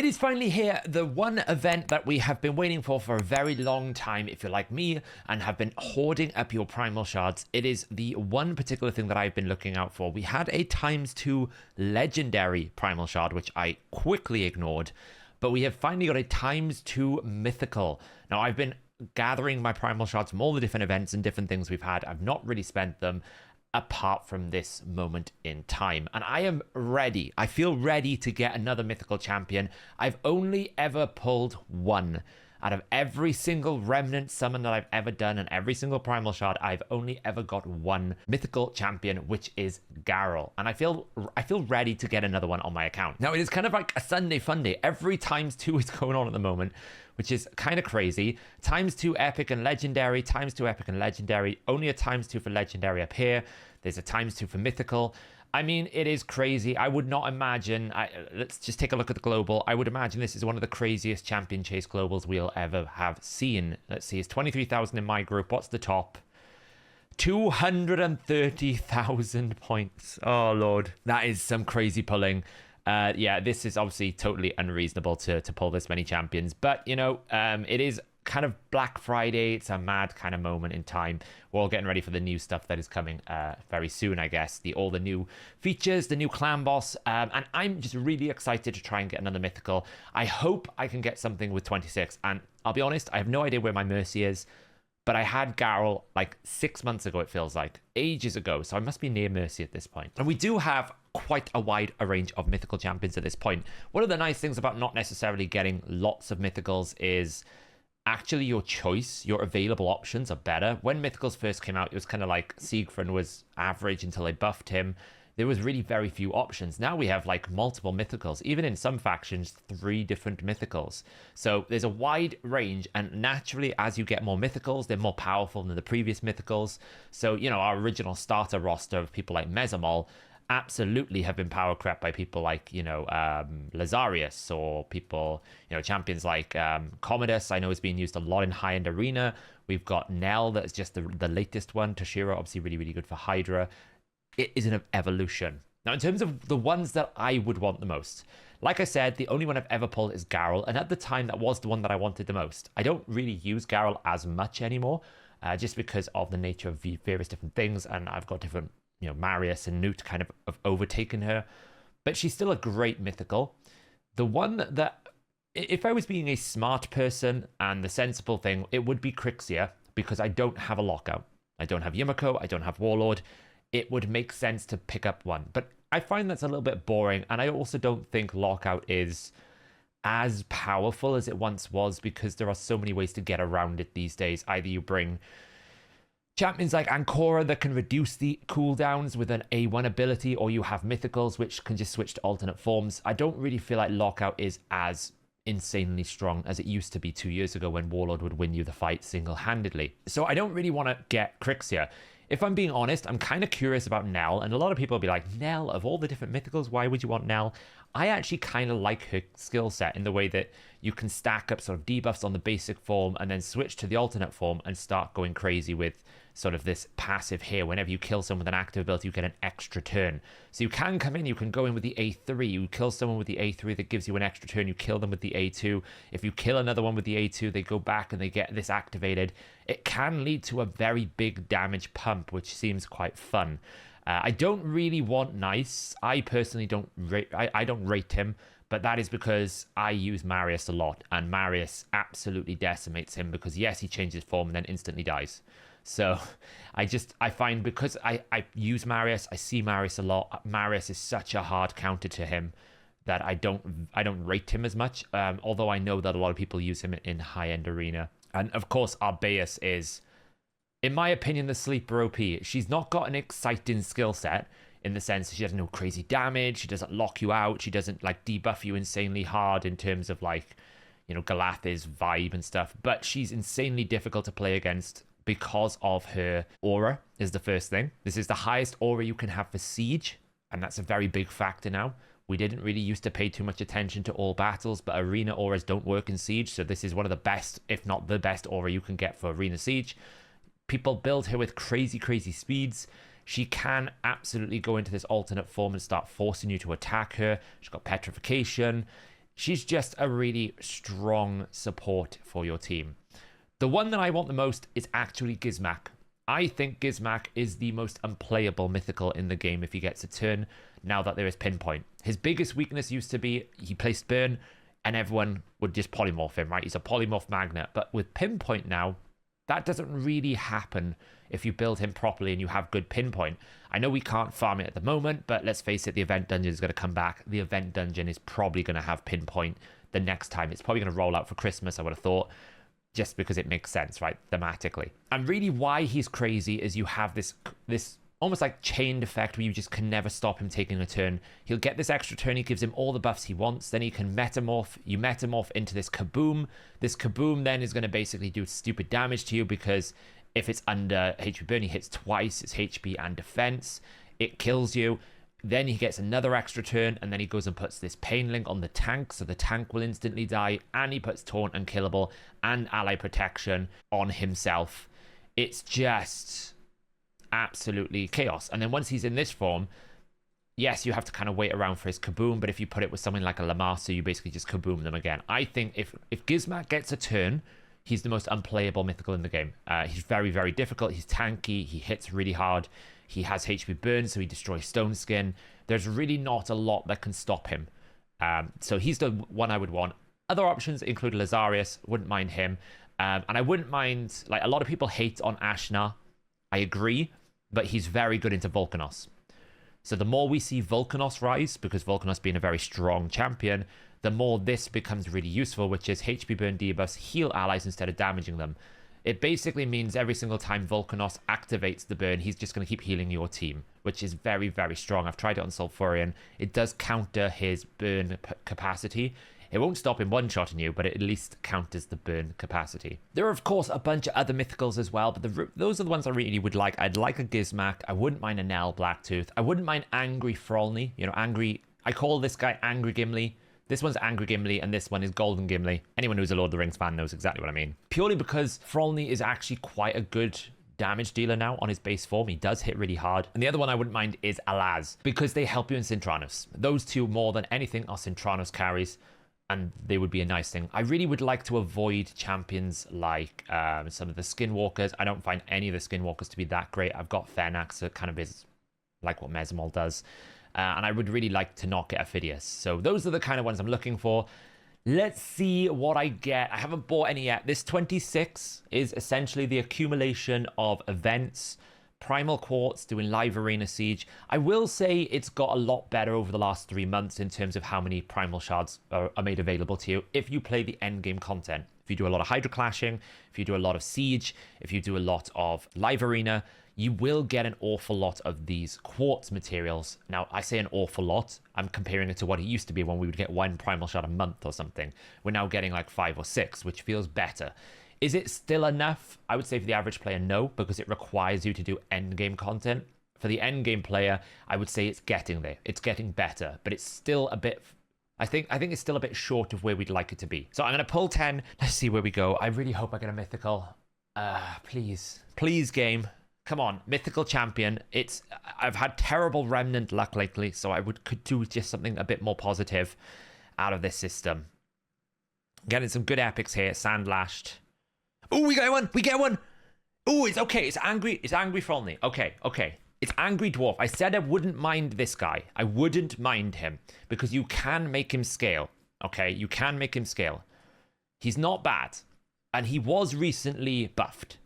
It is finally here, the one event that we have been waiting for a very long time. If you're like me and have been hoarding up your primal shards, it is the one particular thing that I've been looking out for. We had a ×2 legendary primal shard, which I quickly ignored, but we have finally got a ×2 mythical. Now, I've been gathering my primal shards from all the different events and different things we've had. I've not really spent them apart from this moment in time, and I am ready. I feel ready to get another mythical champion. I've only ever pulled one out of every single remnant summon that I've ever done, and every single primal shard. I've only ever got one mythical champion, which is Garrel, and I feel ready to get another one on my account. Now, it is kind of like a Sunday fun day. Every ×2 is going on at the moment, which is kind of crazy. ×2 epic and legendary, ×2 epic and legendary, only a ×2 for legendary up here. There's a ×2 for mythical. I mean, it is crazy. I would not imagine, let's just take a look at the global. I would imagine this is one of the craziest champion chase globals we'll ever have seen. Let's see, it's 23,000 in my group. What's the top? 230,000 points. Oh, Lord. That is some crazy pulling. Yeah, this is obviously totally unreasonable to pull this many champions, but you know, it is kind of Black Friday. It's a mad kind of moment in time. We're all getting ready for the new stuff that is coming very soon, I guess. All the new features, the new clan boss, and I'm just really excited to try and get another mythical. I hope I can get something with 26, and I'll be honest, I have no idea where my Mercy is, but I had Garrel like 6 months ago, it feels like, ages ago, so I must be near Mercy at this point. And we do have quite a wide range of mythical champions at this point. One of the nice things about not necessarily getting lots of mythicals is actually your choice, your available options are better. When mythicals first came out, it was kind of like Siegfried was average until they buffed him. There was really very few options. Now we have like multiple mythicals, even in some factions, 3 different mythicals. So there's a wide range, and naturally, as you get more mythicals, they're more powerful than the previous mythicals. So, you know, our original starter roster of people like Mezamol absolutely have been power crept by people like, you know, Lazarius, or people, you know, champions like Commodus. I know is being used a lot in high-end arena. We've got Nell, that's just the latest one. Toshiro, obviously really, really good for Hydra. It is an evolution. Now, in terms of the ones that I would want the most, like I said, the only one I've ever pulled is Garrel, and at the time, that was the one that I wanted the most. I don't really use Garrel as much anymore, just because of the nature of various different things, and I've got different, you know, Marius and Newt kind of have overtaken her, but she's still a great mythical. The one that, if I was being a smart person and the sensible thing, it would be Crixia, because I don't have a lockout. I don't have Yumiko, I don't have Warlord. It would make sense to pick up one, but I find that's a little bit boring, and I also don't think lockout is as powerful as it once was, because there are so many ways to get around it these days. Either you bring champions like Ancora that can reduce the cooldowns with an A1 ability, or you have mythicals which can just switch to alternate forms. I don't really feel like lockout is as insanely strong as it used to be 2 years ago, when Warlord would win you the fight single-handedly. So I don't really want to get Crixia. If I'm being honest, I'm kind of curious about Nell, and a lot of people will be like, Nell, of all the different mythicals, why would you want Nell? I actually kind of like her skill set in the way that you can stack up sort of debuffs on the basic form and then switch to the alternate form and start going crazy with sort of this passive here. Whenever you kill someone with an active ability, you get an extra turn. So you can come in, you can go in with the A3, you kill someone with the A3 that gives you an extra turn, you kill them with the A2. If you kill another one with the A2, they go back and they get this activated. It can lead to a very big damage pump, which seems quite fun. I don't really want Nice. I personally don't rate, I don't rate him, but that is because I use Marius a lot, and Marius absolutely decimates him, because yes, he changes form and then instantly dies. So I find, because I use Marius, I see Marius a lot, Marius is such a hard counter to him that I don't rate him as much, although I know that a lot of people use him in high-end arena. And of course, Arbeus is, in my opinion, the sleeper OP. She's not got an exciting skill set in the sense that she doesn't do crazy damage, she doesn't lock you out, she doesn't like debuff you insanely hard in terms of like, you know, Galatha's vibe and stuff, but she's insanely difficult to play against because of her aura is the first thing. This is the highest aura you can have for Siege, and that's a very big factor now. We didn't really used to pay too much attention to all battles, but arena auras don't work in Siege, so this is one of the best, if not the best aura you can get for arena Siege. People build her with crazy, crazy speeds. She can absolutely go into this alternate form and start forcing you to attack her. She's got petrification. She's just a really strong support for your team. The one that I want the most is actually Gizmak. I think Gizmak is the most unplayable mythical in the game if he gets a turn, now that there is Pinpoint. His biggest weakness used to be he placed Burn, and everyone would just polymorph him, right? He's a polymorph magnet. But with Pinpoint now, that doesn't really happen if you build him properly and you have good Pinpoint. I know we can't farm it at the moment, but let's face it, the event dungeon is going to come back. The event dungeon is probably going to have Pinpoint the next time. It's probably going to roll out for Christmas, I would have thought, just because it makes sense, right, thematically. And really why he's crazy is you have this almost like chained effect where you just can never stop him taking a turn. He'll get this extra turn, he gives him all the buffs he wants, then he can metamorph. You metamorph into this Kaboom. This Kaboom then is going to basically do stupid damage to you, because if it's under HP burn, he hits twice, it's HP and defense. It kills you. Then he gets another extra turn, and then he goes and puts this Pain Link on the tank, so the tank will instantly die, and he puts Taunt Unkillable and Ally Protection on himself. It's just absolutely chaos. And then once he's in this form, yes, you have to kind of wait around for his Kaboom, but if you put it with something like a Lamasa, you basically just Kaboom them again. I think if Gizmak gets a turn, he's the most unplayable mythical in the game. He's very, very difficult. He's tanky. He hits really hard. He has HP burn, so he destroys Stone Skin. There's really not a lot that can stop him. So he's the one I would want. Other options include Lazarius. Wouldn't mind him. And I wouldn't mind, like, a lot of people hate on Ashna. I agree, but he's very good into Volcanos. So the more we see Volcanos rise, because Volcanos being a very strong champion, the more this becomes really useful, which is HP burn debuffs, heal allies instead of damaging them. It basically means every single time Volcanos activates the burn, he's just going to keep healing your team, which is very, very strong. I've tried it on Sulfurion. It does counter his burn capacity. It won't stop him one-shotting you, but it at least counters the burn capacity. There are, of course, a bunch of other mythicals as well, but those are the ones I really would like. I'd like a Gizmak. I wouldn't mind a Nell Blacktooth. I wouldn't mind Angry Frolni. You know, Angry... I call this guy Angry Gimli. This one's Angry Gimli, and this one is Golden Gimli. Anyone who's a Lord of the Rings fan knows exactly what I mean. Purely because Frolni is actually quite a good damage dealer now on his base form. He does hit really hard. And the other one I wouldn't mind is Alaz, because they help you in Sintranos. Those two, more than anything, are Sintranos carries, and they would be a nice thing. I really would like to avoid champions like some of the Skinwalkers. I don't find any of the Skinwalkers to be that great. I've got Fernax that kind of is like what Mesmol does. And I would really like to not get Ophidius. So those are the kind of ones I'm looking for. Let's see what I get. I haven't bought any yet. This 26 is essentially the accumulation of events. Primal Quartz doing live arena siege. I will say it's got a lot better over the last 3 months in terms of how many primal shards are made available to you if you play the end game content. If you do a lot of Hydra clashing, if you do a lot of siege, if you do a lot of live arena, you will get an awful lot of these quartz materials. Now, I say an awful lot. I'm comparing it to what it used to be when we would get 1 primal shard a month or something. We're now getting like 5 or 6, which feels better. Is it still enough? I would say for the average player, no, because it requires you to do endgame content. For the endgame player, I would say it's getting there. It's getting better, but it's still a bit... I think it's still a bit short of where we'd like it to be. So I'm going to pull 10. Let's see where we go. I really hope I get a mythical. Please. Please, game. Come on, Mythical Champion. I've had terrible remnant luck lately, so I could do just something a bit more positive out of this system. Getting some good epics here. Sandlashed. Oh, we get one. We get one. Oh, it's okay. It's angry. It's angry Frolni. Okay. It's Angry Dwarf. I said I wouldn't mind this guy. I wouldn't mind him because you can make him scale. Okay, you can make him scale. He's not bad, and he was recently buffed.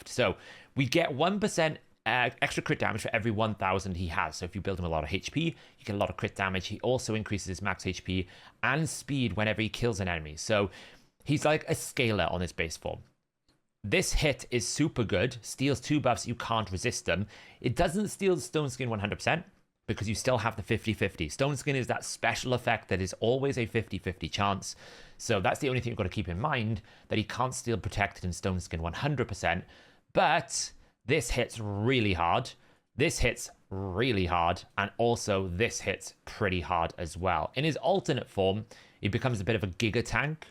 So we get 1% extra crit damage for every 1,000 he has. So if you build him a lot of HP, you get a lot of crit damage. He also increases his max HP and speed whenever he kills an enemy. So he's like a scaler on his base form. This hit is super good. Steals 2 buffs. You can't resist them. It doesn't steal Stone Skin 100% because you still have the 50-50. Stone Skin is that special effect that is always a 50-50 chance. So that's the only thing you've got to keep in mind, that he can't steal Protected and Stone Skin 100%. But this hits really hard. This hits really hard. And also this hits pretty hard as well. In his alternate form, he becomes a bit of a Giga Tank.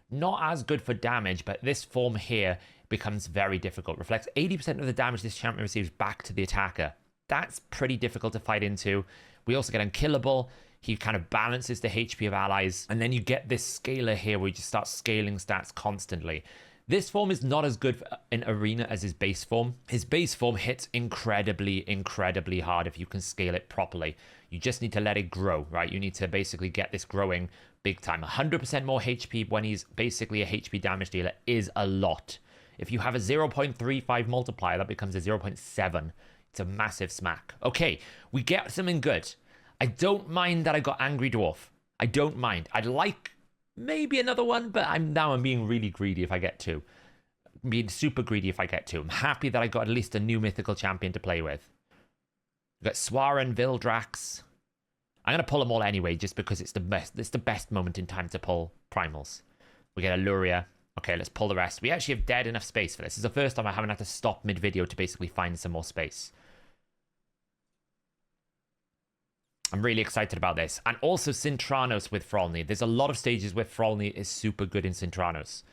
Not as good for damage, but this form here becomes very difficult. Reflects 80% of the damage this champion receives back to the attacker. That's pretty difficult to fight into. We also get Unkillable. He kind of balances the HP of allies. And then you get this scaler here where you just start scaling stats constantly. This form is not as good in Arena as his base form. His base form hits incredibly, incredibly hard if you can scale it properly. You just need to let it grow, right? You need to basically get this growing big time. 100% more HP when he's basically a HP damage dealer is a lot. If you have a 0.35 multiplier, that becomes a 0.7. It's a massive smack. Okay, we get something good. I don't mind that I got Angry Dwarf. I don't mind. I'd like maybe another one, but I'm being really greedy if I get two. I'm being super greedy if I get two. I'm happy that I got at least a new mythical champion to play with. We've got Swaran, Vildrax. I'm going to pull them all anyway, just because it's the best. It's the best moment in time to pull primals. We get a Luria. Okay, let's pull the rest. We actually have dead enough space for this. This is the first time I haven't had to stop mid-video to basically find some more space. I'm really excited about this. And also Cintranos with Frolni. There's a lot of stages where Frolni is super good in Cintranos.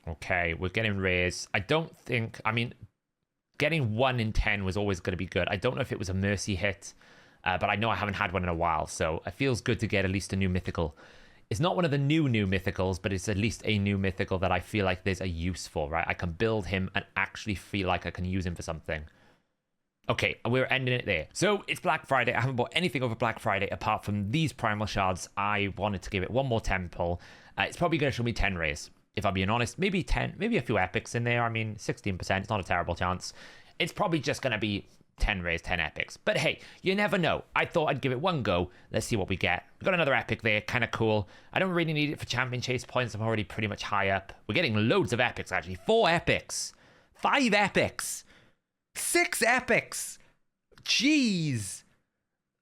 Okay, we're getting rares. I don't think... I mean, getting 1 in 10 was always going to be good. I don't know if it was a mercy hit, but I know I haven't had one in a while, so it feels good to get at least a new mythical. It's not one of the new mythicals, but it's at least a new mythical that I feel like there's a use for, right? I can build him and actually feel like I can use him for something. Okay, and we're ending it there. So it's Black Friday. I haven't bought anything over Black Friday apart from these Primal Shards. I wanted to give it one more 10 pull. It's probably going to show me 10 rays, if I'm being honest. Maybe 10, maybe a few epics in there. I mean, 16%, it's not a terrible chance. It's probably just going to be 10 rays, 10 epics. But hey, you never know. I thought I'd give it one go. Let's see what we get. We've got another epic there, kind of cool. I don't really need it for champion chase points. I'm already pretty much high up. We're getting loads of epics, actually. 4 epics. 5 epics. 6 epics. Jeez.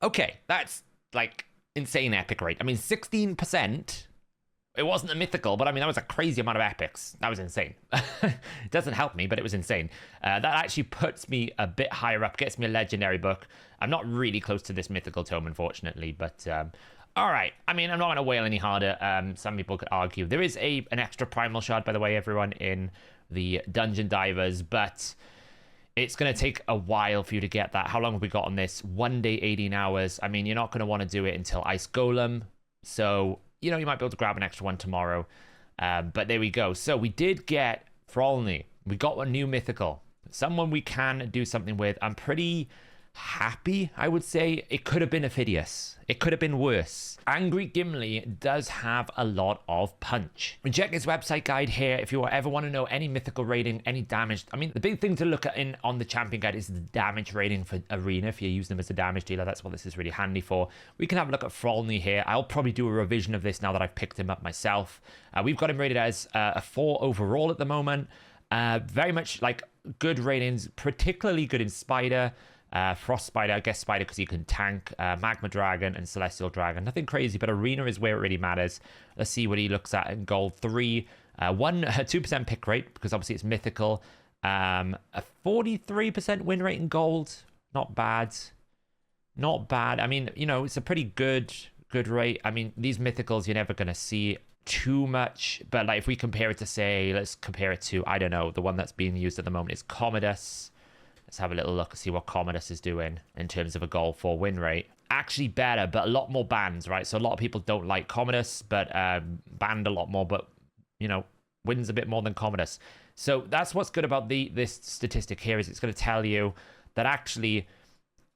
Okay, that's like insane epic rate. I mean, 16%. It wasn't a mythical, but I mean, that was a crazy amount of epics. That was insane. It doesn't help me, but it was insane. That actually puts me a bit higher up, gets me a legendary book. I'm not really close to this mythical tome, unfortunately, but all right. I mean, I'm not going to wail any harder. Some people could argue. There is an extra primal shard, by the way, everyone, in the Dungeon Divers, but it's going to take a while for you to get that. How long have we got on this? 1 day, 18 hours. I mean, you're not going to want to do it until Ice Golem, so... you know, you might be able to grab an extra one tomorrow. But there we go. So we did get Frolni. We got a new mythical. Someone we can do something with. I'm pretty happy, I would say. It could have been Ophidius. It could have been worse. Angry Gimli does have a lot of punch. We check his website guide here. If you ever want to know any mythical rating, any damage. I mean, the big thing to look at on the champion guide is the damage rating for Arena. If you use them as a damage dealer, that's what this is really handy for. We can have a look at Frolni here. I'll probably do a revision of this now that I've picked him up myself. We've got him rated as a 4 overall at the moment. Very much like good ratings, particularly good in Spider. Frost Spider, I guess Spider because you can tank, Magma Dragon and Celestial Dragon. Nothing crazy, but Arena is where it really matters. Let's see what he looks at in Gold 3. 2% pick rate, because obviously it's mythical. A 43% win rate in Gold. Not bad. Not bad. I mean, you know, it's a pretty good rate. I mean, these mythicals you're never going to see too much, but like if we compare it to, say, let's compare it to, I don't know, the one that's being used at the moment is Commodus. Let's have a little look and see what Commodus is doing in terms of a Gold 4 win rate. Actually better, but a lot more bans, right? So a lot of people don't like Commodus, but banned a lot more, but, you know, wins a bit more than Commodus. So that's what's good about this statistic here, is it's going to tell you that actually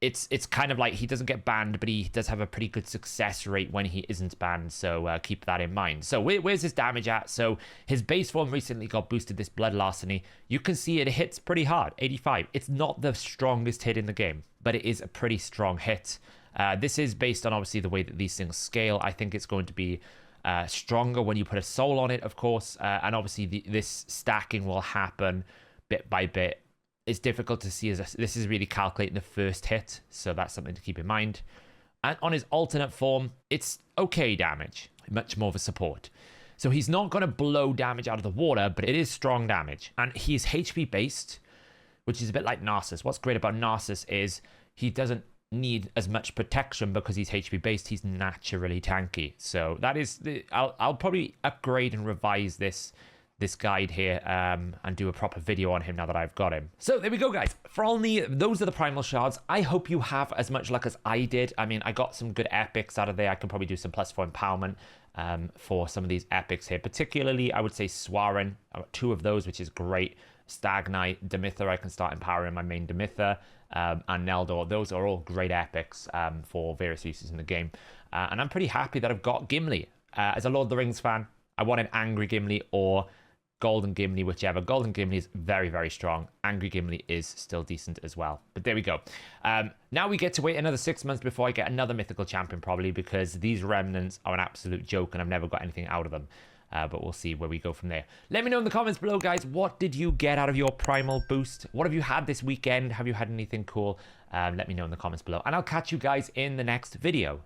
it's kind of like he doesn't get banned, but he does have a pretty good success rate when he isn't banned, so keep that in mind. So where's his damage at? So his base form recently got boosted, this Blood Larceny. You can see it hits pretty hard, 85. It's not the strongest hit in the game, but it is a pretty strong hit. This is based on obviously the way that these things scale. I think it's going to be stronger when you put a soul on it, of course, and obviously this stacking will happen bit by bit. It's difficult to see, as this is really calculating the first hit, so that's something to keep in mind. And on his alternate form, it's okay damage, much more of a support. So he's not going to blow damage out of the water, but it is strong damage. And he's HP based, which is a bit like Narcissus. What's great about Narcissus is he doesn't need as much protection because he's HP based. He's naturally tanky. So that is I'll probably upgrade and revise this this guide here and do a proper video on him now that I've got him. So there we go, guys. Frolni, those are the Primal Shards. I hope you have as much luck as I did. I mean, I got some good epics out of there. I can probably do some +4 empowerment for some of these epics here. Particularly, I would say Swarin. I got 2 of those, which is great. Stag Knight, Demitha, I can start empowering my main Demitha, and Neldor. Those are all great epics for various uses in the game. And I'm pretty happy that I've got Gimli. As a Lord of the Rings fan, I wanted Angry Gimli or Golden Gimli, whichever. Golden Gimli is very, very strong. Angry Gimli is still decent as well. But there we go. Now we get to wait another 6 months before I get another Mythical Champion, probably, because these remnants are an absolute joke and I've never got anything out of them. But we'll see where we go from there. Let me know in the comments below, guys. What did you get out of your Primal boost? What have you had this weekend? Have you had anything cool? Let me know in the comments below. And I'll catch you guys in the next video.